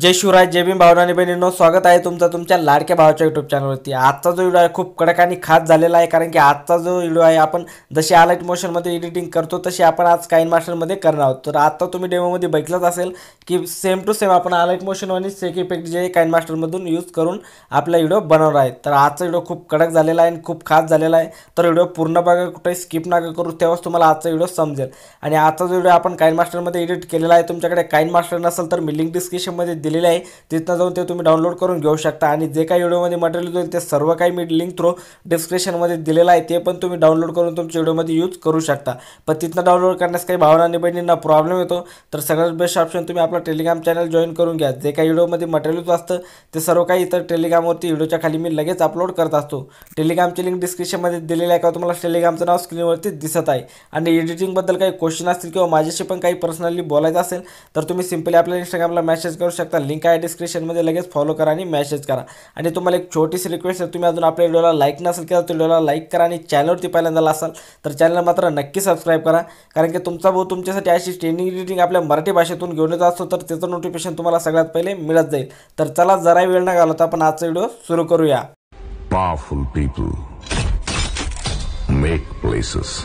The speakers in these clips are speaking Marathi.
जय शिवराय, जय भीम भावना आणि बहिणींनो, स्वागत आहे तुमचं तुमच्या लाडक्या भावाच्या यूट्यूब चॅनलवरती। आजचा जो व्हिडिओ आहे खूप कडक आणि खास झालेला आहे, कारण की आजचा जो व्हिडिओ आहे आपण जशी आलाइट मोशनमध्ये एडिटिंग करतो तशी आपण आज काइन मास्टरमध्ये करणार आहोत। तर आता तुम्ही डेमोमध्ये बघितलंच असेल की सेम टू सेम आपण आलाइट मोशन आणि सेक इफेक्ट जे काइन मास्टरमधून यूज करून आपला व्हिडिओ बनवणार आहे। तर आजचा व्हिडिओ खूप कडक झालेला आहे आणि खूप खास झालेला आहे। तर व्हिडिओ पूर्ण बघा, कुठेही स्किप नका करू, तेव्हाच तुम्हाला आजचा व्हिडिओ समजेल। आणि आजचा जो व्हिडिओ आपण काइन मास्टरमध्ये एडिट केलेला आहे, तुमच्याकडे काइन मास्टर नसेल तर मी लिंक डिस्क्रिप्शनमध्ये दिलेली आहे, तिथं जाऊन ते तुम्ही डाउनलोड करून घेऊ शकता। आणि जे काही व्हिडिओमध्ये मटेरियल होईल ते सर्व काही मी लिंक थ्रू डिस्क्रिप्शनमध्ये दिलेलं आहे, ते पण तुम्ही डाउनलोड करून तुमच्या व्हिडिओमध्ये यूज करू शकता। पण तिथं डाउनलोड करण्यास काही भावना आणि बहिणींना प्रॉब्लेम येतो, तर सगळ्यात बेस्ट ऑप्शन तुम्ही आपला टेलिग्राम चॅनल जॉईन करून घ्या। जे काही व्हिडिओमध्ये मटेरियल असतं ते सर्व काही इतर टेलिग्रामवरती व्हिडिओच्या खाली मी लगेच अपलोड करत असतो। टेलिग्रामची लिंक डिस्क्रिप्शनमध्ये दिलेली आहे, का तुम्हाला टेलिग्रामचं नाव स्क्रीनवरती दिसत आहे। आणि एडिटिंगबद्दल काही क्वेश्चन असतील किंवा माझ्याशी पण काही पर्सनली बोलायचं असेल तर तुम्ही सिंपली आपल्या इंस्टाग्रामला मेसेज करू शकता, लिंक आहे डिस्क्रिप्शनमध्ये, लगेच फॉलो करा आणि मेसेज करा। आणि तुम्हाला एक छोटीशी रिक्वेस्ट आहे, तुम्ही अजून आपल्या व्हिडिओला लाईक नसेल केला तर व्हिडिओला लाईक करा आणि चॅनलवरती पहिल्यांदा असाल तर चॅनल मात्र नक्की सबस्क्राईब करा, कारण की तुमचा भाऊ तुमच्यासाठी अशी ट्रेनिंग एडिटिंग आपल्या मराठी भाषेतून घेऊन येत असतो, तर त्याचं नोटिफिकेशन तुम्हाला सगळ्यात पहिले मिळत जाईल। तर चला जरा वेळ न घालवता आपण आजचा व्हिडिओ सुरू करूया। Powerful people make places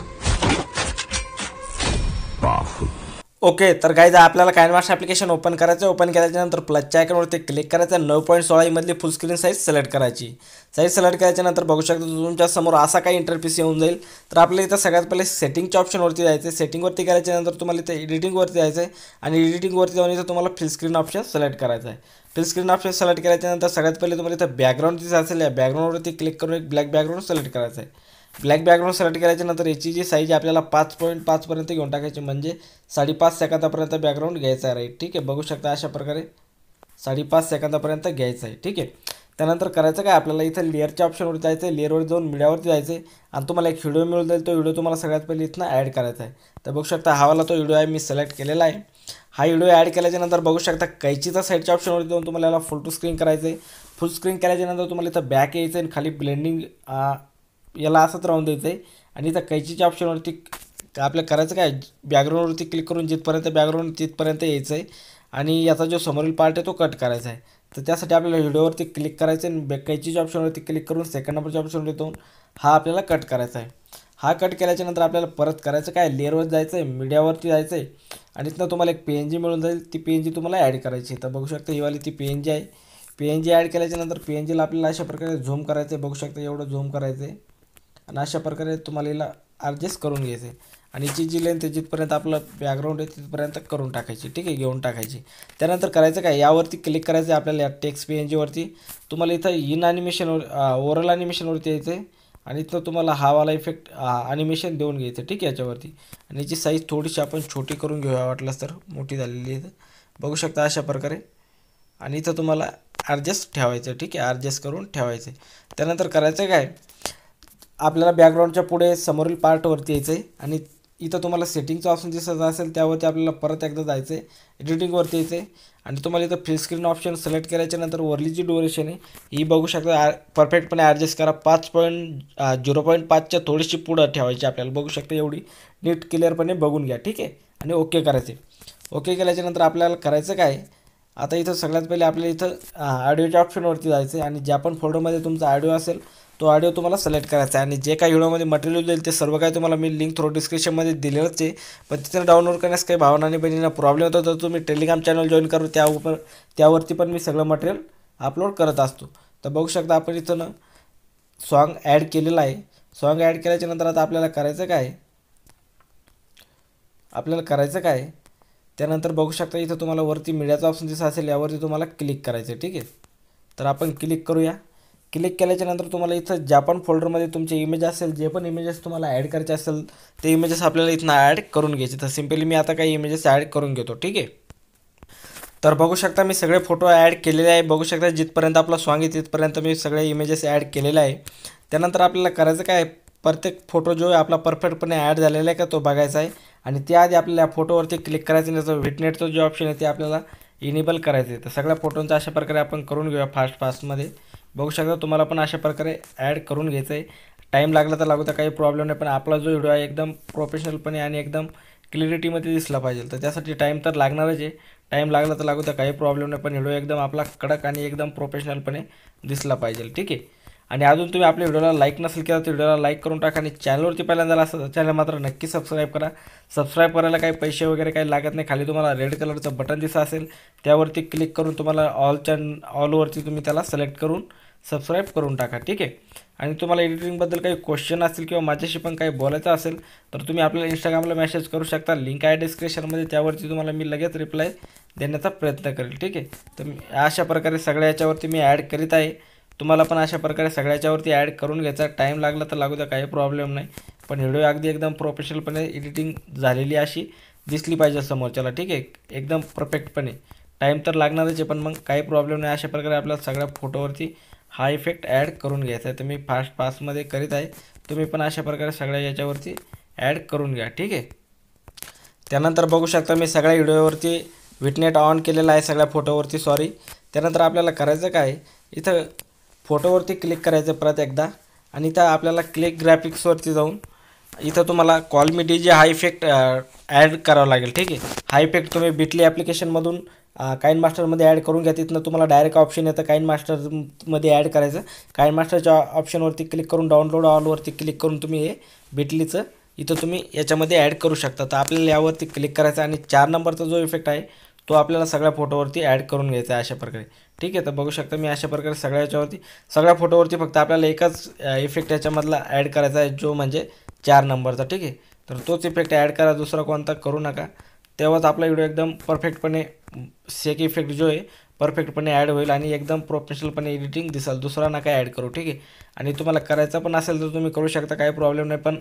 powerful. Okay, तर गाइज आपल्याला काइन मास्टर ॲप्लिकेशन ओपन करायचं। ओपन केल्याच्यानंतर प्लसच्या आयकॉनवरती क्लिक करायचं, 9.16 मधली फुल स्क्रीन साईज सिलेक्ट करायची। साईज सिलेक्ट केल्याच्यानंतर बघू शकता तुमच्या समोर असा काही इंटरफेस येऊन जाईल। तर आपल्याला इथं सगळ्यात पहिले सेटिंगच्या ऑप्शनवरती जायचं। सेटिंगवरती गेल्याच्यानंतर तुम्हाला इथं एडिटिंगवरती जायचं आहे आणि एडिटिंगवरती जाऊन इथं तुम्हाला फुल स्क्रीन ऑप्शन सिलेक्ट करायचं आहे। फुल स्क्रीन ऑप्शन सिलेक्ट केल्याच्यानंतर सगळ्यात पहिले तुम्हाला इथं बॅकग्राऊंड दिसत असेल, या बॅकग्राऊंडवरती क्लिक करून एक ब्लॅक बॅकग्राऊंड सिलेक्ट करायचं आहे। ब्लॅक बॅकग्राऊंड सिलेक्ट केल्याच्यानंतर याची जी साईज आपल्याला 5.5 पर्यंत घेऊन टाकायची, म्हणजे 5.5 सेकंदापर्यंत बॅकग्राऊंड घ्यायचा आहे, राईट। ठीक आहे, बघू शकता अशा प्रकारे 5.5 सेकंदापर्यंत घ्यायचं आहे। ठीक आहे, त्यानंतर करायचं काय, आपल्याला इथं लेअरच्या ऑप्शनवरती जायचं आहे, लेअरवर जाऊन मीडियावरती जायचं आहे आणि तुम्हाला एक व्हिडिओ मिळून जाईल। तो व्हिडिओ तुम्हाला सगळ्यात पहिले इथनं ॲड करायचा आहे। तर बघू शकता हा वाला तो व्हिडिओ आहे, मी सिलेक्ट केलेला आहे। हा व्हिडिओ ॲड केल्याच्यानंतर बघू शकता कैचीचा साईडच्या ऑप्शनवरती जाऊन तुम्हाला याला फुल टू स्क्रीन करायचं आहे। फुल स्क्रीन केल्याच्यानंतर तुम्हाला इथं बॅक यायचं आहे आणि खाली ब्लेंडिंग याला असंच राहून द्यायचं आहे। आणि इथं कैचीच्या ऑप्शनवरती आपल्याला करायचं काय, बॅकग्राऊंडवरती क्लिक करून जिथपर्यंत बॅकग्राऊंड तिथपर्यंत यायचं आहे आणि याचा जो समोरील पार्ट आहे तो कट करायचा आहे। तर त्यासाठी आपल्याला व्हिडिओवरती क्लिक करायचं आहे, कैचीच्या ऑप्शनवरती क्लिक करून सेकंड नंबरच्या ऑप्शनवरती येऊन हा आपल्याला कट करायचा आहे। हा कट केल्याच्यानंतर आपल्याला परत करायचं काय, लेअरवर जायचं आहे, मीडियावरती जायचं आहे आणि तिथं तुम्हाला एक PNG मिळून जाईल। ती PNG तुम्हाला ॲड करायची। तर बघू शकता ही वाली ती PNG आहे। PNG ॲड केल्याच्यानंतर PNGला आपल्याला अशा प्रकारे झूम करायचं आहे, बघू शकता एवढं झूम करायचं आहे आणि अशा प्रकारे तुम्हाला हिला ॲडजस्ट करून घ्यायचं आहे आणि हिची जी लेंथ आहे जिथपर्यंत आपलं बॅकग्राऊंड आहे तिथपर्यंत करून टाकायची। ठीक आहे, घेऊन टाकायची। त्यानंतर करायचं काय, यावरती क्लिक करायचं आहे आपल्याला, या टेक्स्ट PNGवरती तुम्हाला इथं इन ॲनिमेशनवर ओरल ॲनिमेशनवरती यायचं आहे आणि इथं तुम्हाला हा वाला इफेक्ट ॲनिमेशन देऊन घ्यायचं। ठीक आहे, याच्यावरती आणि याची साईज थोडीशी आपण छोटी करून घेऊया, वाटलंच तर मोठी झालेली आहे, बघू शकता अशा प्रकारे। आणि इथं तुम्हाला ॲडजस्ट ठेवायचं। ठीक आहे, ॲडजस्ट करून ठेवायचं। त्यानंतर करायचं काय, आपल्याला बॅकग्राऊंडच्या पुढे समोरील पार्टवरती यायचं आहे आणि इथं तुम्हाला सेटिंगचं ऑप्शन दिसत असेल त्यावरती आपल्याला परत एकदा जायचं आहे, एडिटिंगवरती यायचं आहे आणि तुम्हाला इथं फुल स्क्रीन ऑप्शन सिलेक्ट केल्याच्यानंतर वरली जी ड्युरेशन आहे ही बघू शकता परफेक्टपणे ॲडजस्ट करा। 0.5च्या थोडीशी पुढं ठेवायची आपल्याला, बघू शकता एवढी नीट क्लिअरपणे बघून घ्या। ठीक आहे, आणि ओके करायचे। ओके केल्याच्यानंतर आपल्याला करायचं काय, आता इथं सगळ्यात पहिले आपल्याला इथं ऑडिओच्या ऑप्शनवरती जायचं आहे आणि ज्या पण फोल्डरमध्ये तुमचा ऑडिओ असेल तो ऑडिओ तुम्हाला सिलेक्ट करायचा आहे। आणि जे काही व्हिडिओमध्ये मटेरियल देईल ते सर्व काही तुम्हाला मी लिंक थ्रू डिस्क्रिप्शनमध्ये दिलेलंच आहे, पण तिथं डाउनलोड करण्यास काही भावना आणि बहिणींना प्रॉब्लेम होतो तर तुम्ही टेलिग्राम चॅनल जॉईन करू, त्यावरती पण मी सगळं मटेरियल अपलोड करत असतो। तर बघू शकता आपण इथं सॉन्ग ॲड केलेला आहे। सॉन्ग ॲड केल्याच्यानंतर आता आपल्याला करायचं काय, त्यानंतर बघू शकता इथं तुम्हाला वरती मीडियाचा ऑप्शन दिसत असेल, यावरती तुम्हाला क्लिक करायचं आहे। ठीक आहे, तर आपण क्लिक करूया। क्लिक केल्याच्यानंतर तुम्हाला इथं ज्या पण फोल्डरमध्ये तुमचे इमेज असेल, जे पण इमेजेस तुम्हाला ॲड करायचे असेल ते इमेजेस आपल्याला इथनं ॲड करून घ्यायचे। तर सिम्पली मी आता काही इमेजेस ॲड करून घेतो। ठीक आहे, तर बघू शकता मी सगळे फोटो ॲड केलेले आहे। बघू शकता जिथपर्यंत आपला सॉन्ग आहे तिथपर्यंत मी सगळे इमेजेस ॲड केलेले आहे। त्यानंतर आपल्याला करायचं काय, प्रत्येक फोटो जो आहे आपला परफेक्टपणे ॲड झालेला आहे का तो बघायचा आहे आणि त्याआधी आपल्याला या फोटोवरती क्लिक करायचं आणि त्याचं विटनेटचं जे ऑप्शन आहे ते आपल्याला इनेबल करायचं आहे। तर सगळ्या फोटोंचा अशा प्रकारे आपण करून घेऊया फास्टमध्ये। बघू शकता तुम्हाला पण अशा प्रकारे ॲड करून घ्यायचं आहे। टाईम लागला तर लागू तर काही प्रॉब्लेम नाही, पण आपला जो व्हिडिओ आहे एकदम प्रोफेशनलपणे आणि एकदम क्लिअरिटीमध्ये दिसला पाहिजे, तर त्यासाठी टाईम तर लागणारच आहे। टाईम लागला तर लागू द्या, काही प्रॉब्लेम नाही, पण व्हिडिओ एकदम आपला कडक आणि एकदम प्रोफेशनलपणे दिसला पाहिजे. ठीक आहे. आणि अजून तुम्ही आपल्या व्हिडिओला लाईक नसेल केला तर व्हिडिओला लाईक करून टाका आणि चॅनलवरती पहिल्यांदा आला असेल तर चॅनल मात्र नक्की सबस्क्राईब करा. सबस्क्राईब करायला काही पैसे वगैरे काही लागत नाही. खाली तुम्हाला रेड कलरचं बटन दिसत असेल त्यावरती क्लिक करून तुम्हाला ऑलवरती तुम्ही त्याला सिलेक्ट करून सबस्क्राईब करून टाका. ठीक आहे. आणि तुम्हाला एडिटिंगबद्दल काही क्वेश्चन असतील किंवा माझ्याशी पण काही बोलायचं असेल तर तुम्ही आपल्याला इंस्टाग्रामला मेसेज करू शकता. लिंक आहे डिस्क्रिप्शनमध्ये, त्यावरती तुम्हाला मी लगेच रिप्लाय देण्याचा प्रयत्न करेल. ठीक आहे. तर अशा प्रकारे सगळ्या याच्यावरती मी ॲड करीत आहे. तुम्हाला पण अशा प्रकारे सगळ्याच्यावरती ॲड करून घ्यायचा. टाईम लागला तर लागू द्या, काही प्रॉब्लेम नाही, पण व्हिडिओ अगदी एकदम प्रोफेशनलपणे एडिटिंग झालेली अशी दिसली पाहिजे समोरच्याला. ठीक आहे. एकदम परफेक्टपणे. टाईम तर लागणारच आहे, पण मग काही प्रॉब्लेम नाही. अशा प्रकारे आपल्याला सगळ्या फोटोवरती हा इफेक्ट ॲड करून घ्यायचा आहे. तर मी फास्टमध्ये करीत आहे. तुम्ही पण अशा प्रकारे सगळ्या याच्यावरती ॲड करून घ्या. ठीक आहे. त्यानंतर बघू शकता मी सगळ्या व्हिडिओवरती विटनेट ऑन केलेला आहे, सगळ्या फोटोवरती. त्यानंतर आपल्याला करायचं काय, इथं फोटोवरती क्लिक करायचं परत एकदा आणि इथं आपल्याला क्लिक ग्राफिक्सवरती जाऊन इथं तुम्हाला कॉल मी DJ हा इफेक्ट ॲड करावा लागेल. ठीक आहे. हा इफेक्ट तुम्ही बिटली ॲप्लिकेशनमधून काइन मास्टरमध्ये ॲड करून घ्या. तिथनं तुम्हाला डायरेक्ट ऑप्शन येतं काइन मास्टरमध्ये ॲड करायचं. काइन मास्टरच्या ऑप्शनवरती क्लिक करून डाउनलोड ऑलवरती क्लिक करून तुम्ही हे बिटलीचं इथं तुम्ही याच्यामध्ये ॲड करू शकता. तर आपल्याला यावरती क्लिक करायचं आणि 4 नंबरचा जो इफेक्ट आहे तो आपल्याला सगळ्या फोटोवरती ॲड करून घ्यायचा आहे अशा प्रकारे. ठीक आहे. तर बघू शकता मी अशा प्रकारे सगळ्या फोटोवरती फक्त आपल्याला एकच इफेक्ट याच्यामधला ॲड करायचा आहे, जो म्हणजे 4 नंबरचा. ठीक आहे. तर तोच इफेक्ट ॲड करा, दुसरा कोणता करू नका. तेव्हाच आपला व्हिडिओ एकदम परफेक्टपणे सेक इफेक्ट जो आहे परफेक्टपणे ॲड होईल आणि एकदम प्रोफेशनलपणे एडिटिंग दिसेल. दुसरा नका ॲड करू. ठीक आहे. आणि तुम्हाला करायचं पण असेल तर तुम्ही करू शकता, काही प्रॉब्लेम नाही, पण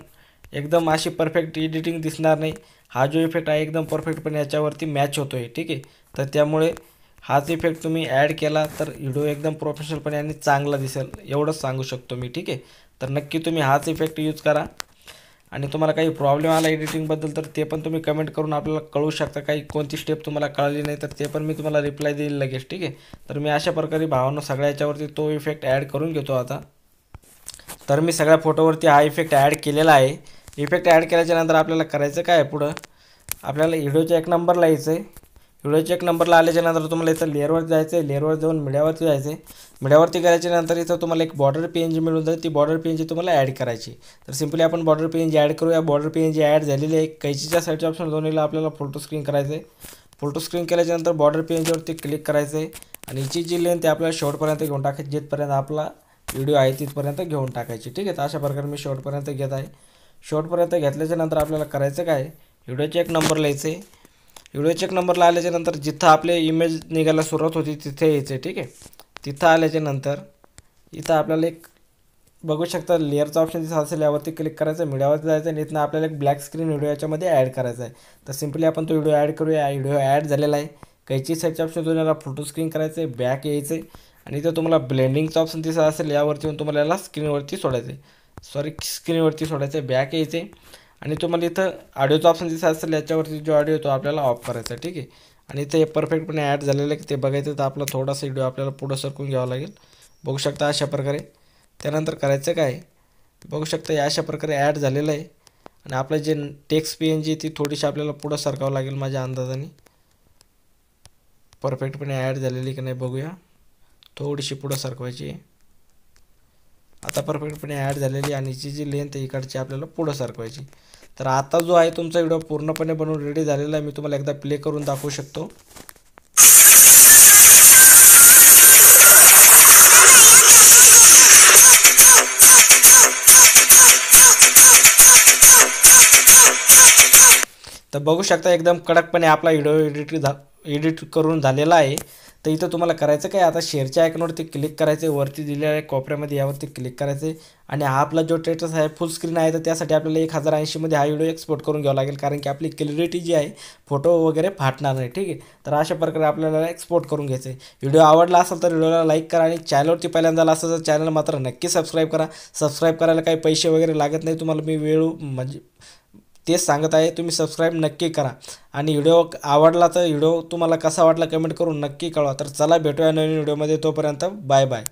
एकदम अशी परफेक्ट एडिटिंग दिसणार नाही. हा जो इफेक्ट आहे एकदम परफेक्टपणे याच्यावरती मॅच होतो आहे. ठीक आहे. तर त्यामुळे हाच इफेक्ट तुम्ही ॲड केला तर व्हिडिओ एकदम प्रोफेशनलपणे आणि चांगला दिसेल, एवढंच सांगू शकतो मी. ठीक आहे. तर नक्की तुम्ही हाच इफेक्ट यूज करा. आणि तुम्हाला काही प्रॉब्लेम आला एडिटिंगबद्दल तर ते पण तुम्ही कमेंट करून आपल्याला कळू शकता. काही कोणती स्टेप तुम्हाला कळली नाही तर ते पण मी तुम्हाला रिप्लाय देईल लगेच. ठीक आहे. तर मी अशा प्रकारे भावांनो सगळ्या याच्यावरती तो इफेक्ट ॲड करून घेतो आता. तर मी सगळ्या फोटोवरती हा इफेक्ट ॲड केलेला आहे. इफेक्ट ॲड केल्याच्यानंतर आपल्याला करायचं काय आहे, पुढं आपल्याला व्हिडिओच्या 1 नंबरला यायचं आहे. व्हिडिओच्या 1 नंबरला आल्याच्यानंतर तुम्हाला इथं लेअरवर जायचं आहे. लेअरवर जाऊन मीडियावरती जायचं आहे. मीडियावरती गेल्याच्यानंतर इथं तुम्हाला एक बॉर्डर PNG मिळून जाईल. ती बॉर्डर PNG तुम्हाला ॲड करायची. तर सिम्पली आपण बॉर्डर PNG ॲड करूया. बॉर्डर PNG ॲड झालेली आहे. कैचीच्या साईडच्या ऑप्शन दोन्हीला आपल्याला फोटो स्क्रीन करायचं आहे. फोटो स्क्रीन केल्याच्यानंतर बॉर्डर PNGवरती क्लिक करायचं आहे आणि हिची जी लेंथ आहे आपल्याला शेवटपर्यंत घेऊन टाकायची, जिथपर्यंत आपला व्हिडिओ आहे तिथपर्यंत घेऊन टाकायची. ठीक आहे. तर अशा प्रकारे मी शेवटपर्यंत घेत आहे. शेवटपर्यंत घेतल्याच्यानंतर आपल्याला करायचं काय, व्हिडिओच्या 1 नंबरला यायचं आहे. व्हिडिओच्या 1 नंबरला आल्याच्यानंतर जिथं आपले इमेज निघायला सुरुवात होती तिथे यायचं आहे. ठीक आहे. तिथं आल्याच्यानंतर इथं आपल्याला एक बघू शकता लेअरचा ऑप्शन दिसत असेल, यावरती क्लिक करायचं, मीडियावरती जायचं आणि इथनं आपल्याला एक ब्लॅक स्क्रीन व्हिडिओ याच्यामध्ये ॲड करायचा आहे. तर सिम्पली आपण तो व्हिडिओ ॲड करूया. व्हिडिओ ॲड झालेला आहे. कैची साईडच्या ऑप्शन तुम्हाला फोटो स्क्रीन करायचं आहे, बॅक यायचं आहे आणि इथं तुम्हाला ब्लेंडिंगचा ऑप्शन दिसत असेल, यावरती येऊन तुम्हाला याला स्क्रीनवरती सोडायचं आहे. बॅक यायचं आहे आणि तुम्हाला इथं ऑडिओचा ऑप्शन दिसत असेल, याच्यावरती जो ऑडिओ तो आपल्याला ऑफ करायचा आहे. ठीक आहे. आणि इथं हे परफेक्टपणे ॲड झालेलं आहे ते बघायचं तर आपला थोडासा व्हिडिओ आपल्याला पुढं सरकून घ्यावा लागेल. बघू शकता अशा प्रकारे. त्यानंतर करायचं काय, बघू शकता या अशा प्रकारे ॲड झालेलं आहे आणि आपलं जे टेक्स्ट PNG ती थोडीशी आपल्याला पुढं सरकावं लागेल माझ्या अंदाजाने. परफेक्टपणे ॲड झालेली की नाही बघूया. थोडीशी पुढं सरकवायची. आता परफेक्टपणे ॲड झालेली आणि हिची जी लेंथ आहे इकडची आपल्याला पुढं सरकवायची. तर आता जो आहे तुमचा व्हिडिओ पूर्णपणे बनवून रेडी झालेला आहे. मी तुम्हाला एकदा प्ले करून दाखवू शकतो. तर बघू शकता एकदम कडकपणे आपला व्हिडिओ एडिट करून झालेला आहे. तर इथं तुम्हाला करायचं काय, आता शेअरच्या आयकॉनवरती क्लिक करायचं आहे. वरती दिलेल्या आहे कोपऱ्यामध्ये यावरती क्लिक करायचं आहे आणि हा आपला जो स्टेटस आहे फुल स्क्रीन आहे. तर त्यासाठी आपल्याला 1080 मध्ये हा व्हिडिओ एक्सपोर्ट करून घ्यावा लागेल, कारण की आपली क्लॅरिटी जी आहे फोटो वगैरे फाटणार नाही. ठीक आहे. तर अशा प्रकारे आपल्याला एक्सपोर्ट करून घ्यायचं आहे. व्हिडिओ आवडला असेल तर व्हिडिओला लाईक करा आणि चॅनलवरती पहिल्यांदा आला असेल तर चॅनल मात्र नक्की सबस्क्राईब करा. सबस्क्राईब करायला काही पैसे वगैरे लागत नाही तुम्हाला, मी म्हणजे तेच सांगत आहे. तुम्ही सबस्क्राईब नक्की करा आणि व्हिडिओ आवडला तर व्हिडिओ तुम्हाला कसा वाटला कमेंट करून नक्की कळवा. तर चला भेटूया नवीन व्हिडिओमध्ये. तोपर्यंत बाय बाय.